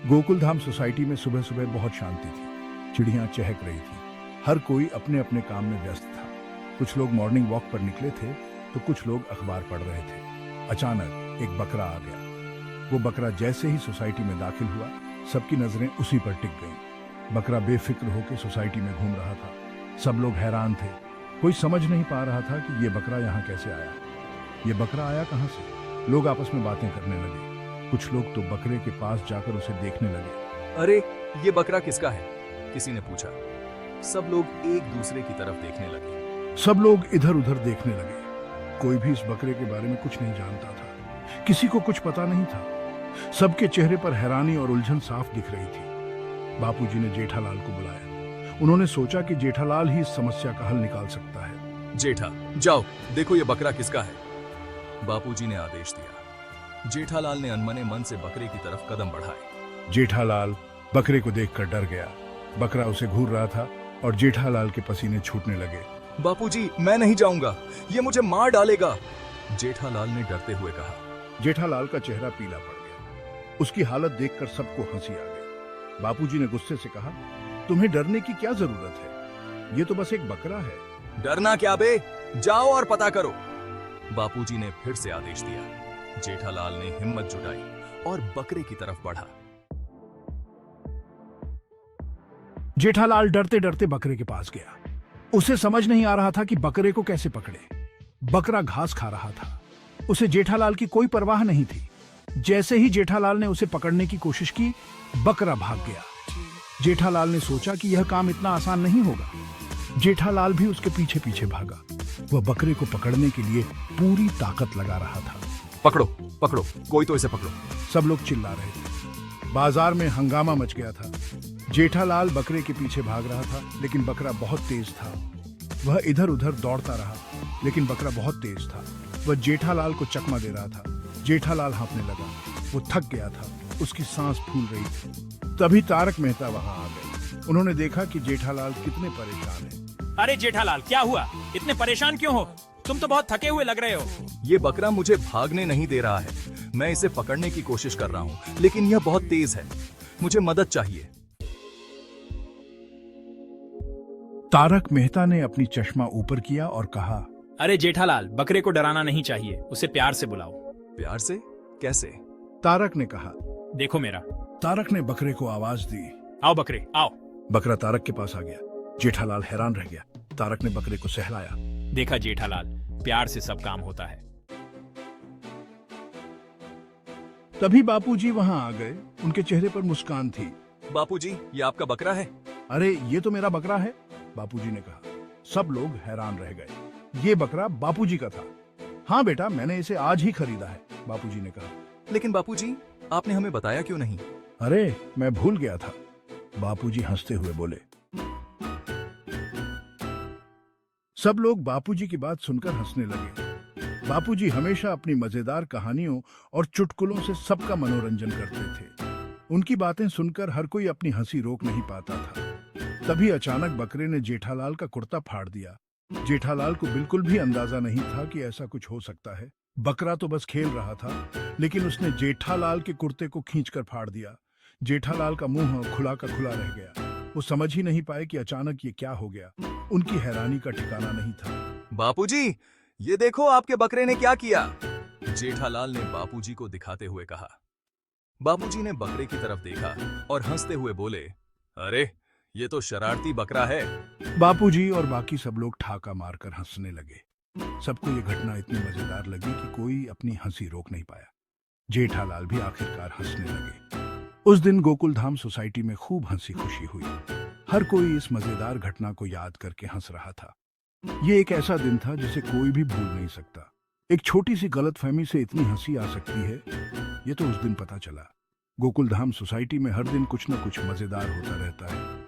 Gokuldham society में सुबह सुबह बहुत शांति थी। चिड़ियां चहक रही थी। हर कोई अपने अपने काम में व्यस्त था। कुछ लोग मॉर्निंग वॉक पर निकले थे तो कुछ लोग अखबार पढ़ रहे थे। अचानक एक बकरा आ गया। वो बकरा जैसे ही सोसाइटी में दाखिल हुआ, सबकी नजरें उसी पर टिक गईं। बकरा बेफिक्र होकर सोसाइटी में घूम रहा था। सब लोग हैरान थे। कोई समझ नहीं पा रहा था कि ये बकरा यहाँ कैसे आया। ये बकरा आया कहाँ से? लोग आपस में बातें करने लगे। कुछ लोग तो बकरे के पास जाकर उसे देखने लगे। अरे ये बकरा किसका है? किसी ने पूछा। सब लोग एक दूसरे की तरफ देखने लगे। सब लोग इधर उधर देखने लगे। कोई भी इस बकरे के बारे में कुछ नहीं जानता था। किसी को कुछ पता नहीं था। सबके चेहरे पर हैरानी और उलझन साफ दिख रही थी। बापूजी ने जेठालाल को बुलाया। उन्होंने सोचा कि जेठालाल ही इस समस्या का हल निकाल सकता है। जेठा, जाओ देखो ये बकरा किसका है। बापूजी ने आदेश दिया। जेठालाल ने अनमने मन से बकरे की तरफ कदम बढ़ाए। जेठालाल बकरे को देखकर डर गया। बकरा उसे घूर रहा था और जेठालाल के पसीने छूटने लगे। बापूजी, मैं नहीं जाऊंगा, ये मुझे मार डालेगा, जेठालाल ने डरते हुए कहा। जेठालाल का चेहरा पीला पड़ गया। उसकी हालत देखकर सबको हंसी आ गई। बापूजी ने गुस्से से कहा, तुम्हें डरने की क्या जरूरत है? ये तो बस एक बकरा है। डरना क्या बे, जाओ और पता करो। बापूजी ने फिर से आदेश दिया। जेठालाल ने हिम्मत जुटाई और बकरे की तरफ बढ़ा। जेठालाल डरते डरते बकरे के पास गया। उसे समझ नहीं आ रहा था कि बकरे को कैसे पकड़े। बकरा घास खा रहा था। उसे जेठालाल की कोई परवाह नहीं थी। जैसे ही जेठालाल ने उसे पकड़ने की कोशिश की, बकरा भाग गया। जेठालाल ने सोचा कि यह काम इतना आसान नहीं होगा। जेठालाल भी उसके पीछे पीछे भागा। वह बकरे को पकड़ने के लिए पूरी ताकत लगा रहा था। पकड़ो पकड़ो, कोई तो इसे पकड़ो। सब लोग चिल्ला रहे थे। बाजार में हंगामा मच गया था। जेठालाल बकरे के पीछे भाग रहा था, लेकिन बकरा बहुत तेज था। वह इधर उधर दौड़ता रहा, लेकिन बकरा बहुत तेज था। वह जेठालाल को चकमा दे रहा था। जेठालाल हाँफने लगा। वो थक गया था। उसकी सांस फूल रही थी। तभी तारक मेहता वहां आ गए। उन्होंने देखा कि जेठालाल कितने परेशान हैं। अरे जेठालाल, क्या हुआ? इतने परेशान क्यों हो? तुम तो बहुत थके हुए लग रहे हो। ये बकरा मुझे भागने नहीं दे रहा है। मैं इसे पकड़ने की कोशिश कर रहा हूँ, लेकिन यह बहुत तेज है। मुझे मदद चाहिए। तारक मेहता ने अपनी चश्मा ऊपर किया और कहा, अरे जेठालाल, बकरे को डराना नहीं चाहिए, उसे प्यार से बुलाओ। प्यार से? कैसे? तारक ने कहा। देखो मेरा। तारक ने बकरे को आवाज दी। आओ बकरे, आओ। बकरा तारक के पास आ गया। जेठालाल हैरान रह गया। तारक ने बकरे को सहलाया। देखा जेठालाल, प्यार से सब काम होता है। तभी बापूजी वहां आ गए। उनके चेहरे पर मुस्कान थी। बापूजी, ये आपका बकरा है? अरे ये तो मेरा बकरा है, बापूजी ने कहा। सब लोग हैरान रह गए। ये बकरा बापूजी का था। हाँ बेटा, मैंने इसे आज ही खरीदा है, बापूजी ने कहा। लेकिन बापूजी, आपने हमें बताया क्यों नहीं? अरे मैं भूल गया था, बापूजी हंसते हुए बोले। सब लोग बापूजी की बात सुनकर हंसने लगे। बापूजी हमेशा अपनी मजेदार कहानियों और चुटकुलों से सबका मनोरंजन करते थे। उनकी बातें सुनकर हर कोई अपनी हंसी रोक नहीं पाता था। तभी अचानक बकरे ने जेठालाल का कुर्ता फाड़ दिया। जेठालाल को बिल्कुल भी अंदाजा नहीं था कि ऐसा कुछ हो सकता है। बकरा तो बस खेल रहा था, लेकिन उसने जेठालाल के कुर्ते को खींचकर फाड़ दिया। जेठालाल का मुंह खुला का खुला रह गया। वो समझ ही नहीं पाए कि अचानक ये क्या हो गया। उनकी हैरानी का ठिकाना नहीं था। बापूजी, ये देखो आपके बकरे ने क्या किया, जेठालाल ने बापूजी को दिखाते हुए कहा। बापूजी ने बकरे की तरफ देखा और हंसते हुए बोले, अरे ये तो शरारती बकरा है। बापूजी और बाकी सब लोग ठाका मारकर हंसने लगे। सबको ये घटना इतनी मजेदार लगी कि कोई अपनी हंसी रोक नहीं पाया। जेठालाल भी आखिरकार हंसने लगे। उस दिन गोकुलधाम सोसाइटी में खूब हंसी खुशी हुई। हर कोई इस मजेदार घटना को याद करके हंस रहा था। ये एक ऐसा दिन था जिसे कोई भी भूल नहीं सकता। एक छोटी सी गलतफहमी से इतनी हंसी आ सकती है, ये तो उस दिन पता चला। गोकुलधाम सोसाइटी में हर दिन कुछ न कुछ मजेदार होता रहता है।